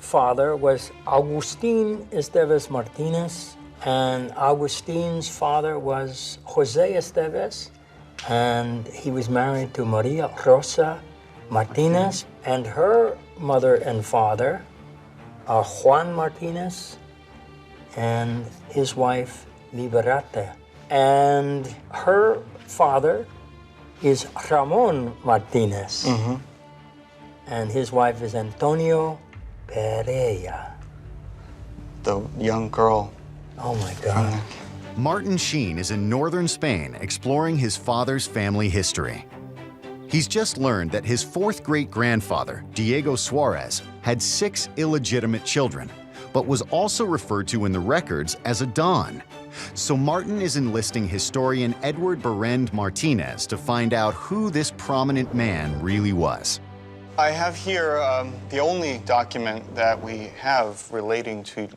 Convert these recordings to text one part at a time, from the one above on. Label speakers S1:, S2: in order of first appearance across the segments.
S1: father was Agustin Esteves Martinez, and Agustin's father was Jose Esteves, and he was married to Maria Rosa Martinez, and her mother and father are Juan Martinez and his wife Liberate. And her father is Ramon Martinez, and his wife is Antonio Pereira.
S2: The young girl.
S1: Oh my God.
S3: Martin Sheen is in northern Spain exploring his father's family history. He's just learned that his fourth great-grandfather, Diego Suarez, had 6 illegitimate children, but was also referred to in the records as a Don. So Martin is enlisting historian Edward Berend Martinez to find out who this prominent man really was.
S2: I have here the only document that we have relating to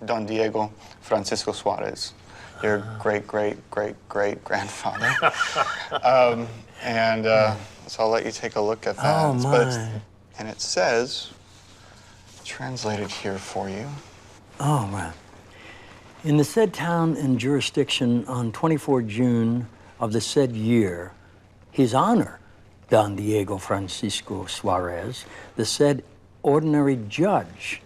S2: Don Diego Francisco Suarez, your great-great-great-great-grandfather. So I'll let you take a look at that.
S1: Oh, my.
S2: And it says, translated here for you.
S1: Oh, wow. In the said town and jurisdiction on 24 June of the said year, His Honor, Don Diego Francisco Suarez, the said ordinary judge.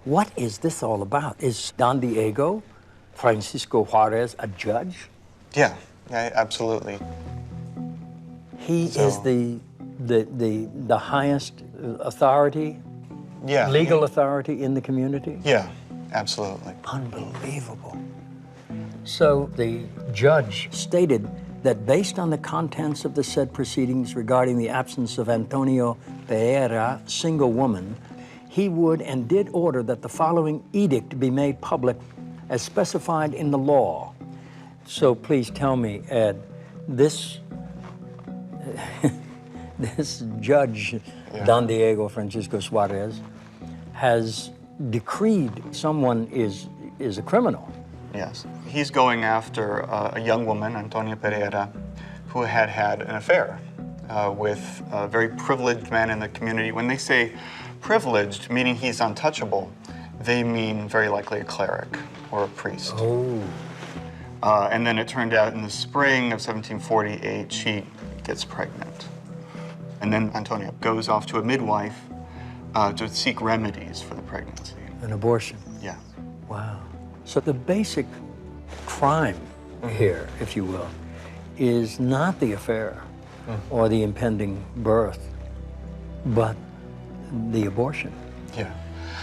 S1: What is this all about? Is Don Diego Francisco Suarez a judge?
S2: Yeah, absolutely.
S1: He is the highest authority, legal authority in the community?
S2: Yeah, absolutely.
S1: Unbelievable. So the judge stated that based on the contents of the said proceedings regarding the absence of Antonio Pereira, single woman, he would and did order that the following edict be made public as specified in the law. So please tell me, Ed, this this judge, Don Diego Francisco Suarez, has decreed someone is a criminal.
S2: Yes. He's going after a young woman, Antonia Pereira, who had had an affair with a very privileged man in the community. When they say privileged, meaning he's untouchable, they mean very likely a cleric or a priest.
S1: Oh.
S2: And then it turned out in the spring of 1748, she gets pregnant. And then Antonia goes off to a midwife to seek remedies for the pregnancy.
S1: An abortion.
S2: Yeah.
S1: Wow. So the basic crime here, if you will, is not the affair or the impending birth, but the abortion.
S2: Yeah.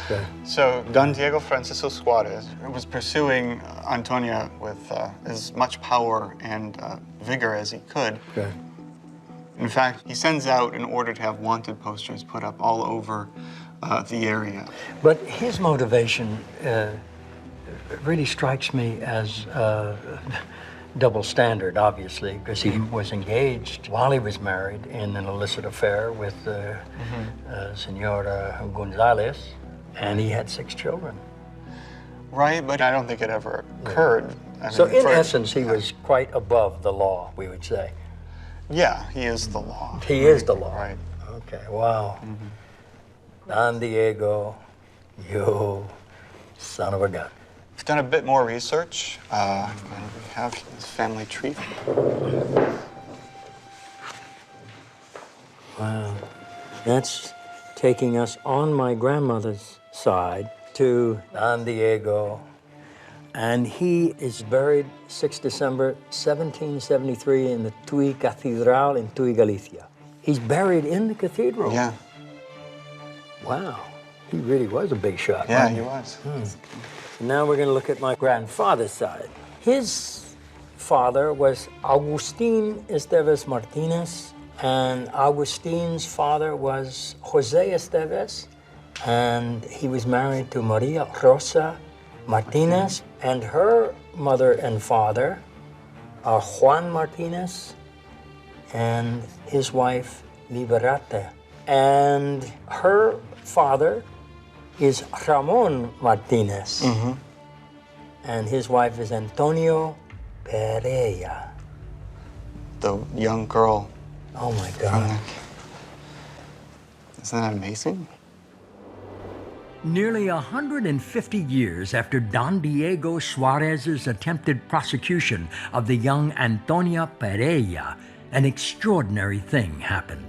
S1: Okay.
S2: So Don Diego Francisco Suarez was pursuing Antonia with as much power and vigor as he could.
S1: Okay.
S2: In fact, he sends out an order to have wanted posters put up all over the area.
S1: But his motivation really strikes me as double standard, obviously, because he was engaged while he was married in an illicit affair with Senora Gonzalez, and he had 6 children.
S2: Right, but I don't think it ever occurred. I
S1: So
S2: mean,
S1: in essence, he was quite above the law, we would say.
S2: Yeah, he is the law.
S1: He is the law.
S2: Right.
S1: Okay, wow. Don Diego, you son of a gun.
S2: We've done a bit more research, and we have his family tree.
S1: Wow. That's taking us on my grandmother's side to Don Diego. And he is buried 6 December 1773 in the Tuy Cathedral in Tuy, Galicia. He's buried in the cathedral.
S2: Yeah.
S1: Wow. He really was a big shot.
S2: Yeah,
S1: wasn't
S2: he was.
S1: Now we're going to look at my grandfather's side. His father was Agustin Esteves Martinez, and Agustin's father was Jose Esteves, and he was married to Maria Rosa Martinez, and her mother and father are Juan Martinez and his wife Liberate. And her father is Ramon Martinez, and his wife is Antonio Pereira.
S2: The young girl.
S1: Oh my God.
S2: Isn't that amazing?
S1: Nearly 150 years after Don Diego Suarez's attempted prosecution of the young Antonia Pereira, an extraordinary thing happened.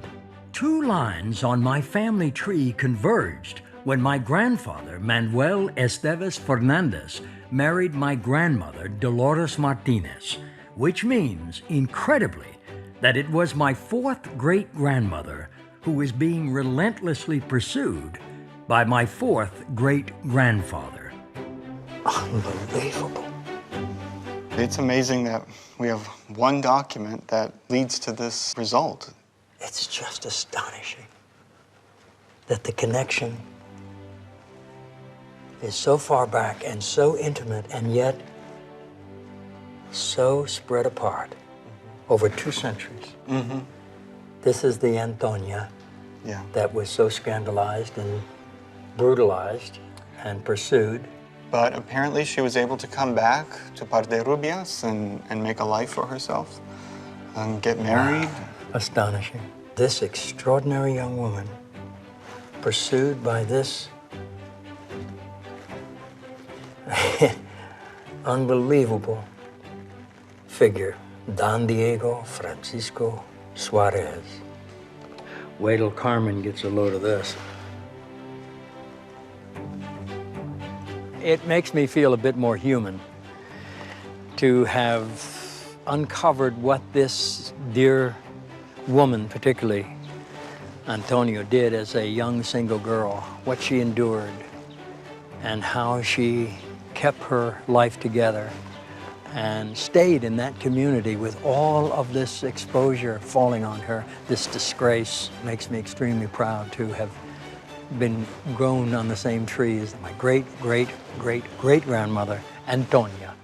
S1: 2 lines on my family tree converged when my grandfather, Manuel Esteves Fernandez, married my grandmother, Dolores Martinez, which means, incredibly, that it was my 4th great-grandmother who was being relentlessly pursued by my 4th great-grandfather. Unbelievable.
S2: It's amazing that we have one document that leads to this result.
S1: It's just astonishing that the connection is so far back and so intimate and yet so spread apart over 2 centuries. This is the Antonia that was so scandalized and brutalized and pursued.
S2: But apparently she was able to come back to Parderubias and make a life for herself and get married.
S1: Astonishing. This extraordinary young woman pursued by this unbelievable figure, Don Diego Francisco Suarez. Wait till Carmen gets a load of this. It makes me feel a bit more human to have uncovered what this dear woman, particularly Antonio, did as a young single girl, what she endured, and how she kept her life together and stayed in that community with all of this exposure falling on her. This disgrace makes me extremely proud to have been grown on the same tree as my great-great-great-great-grandmother, Antonia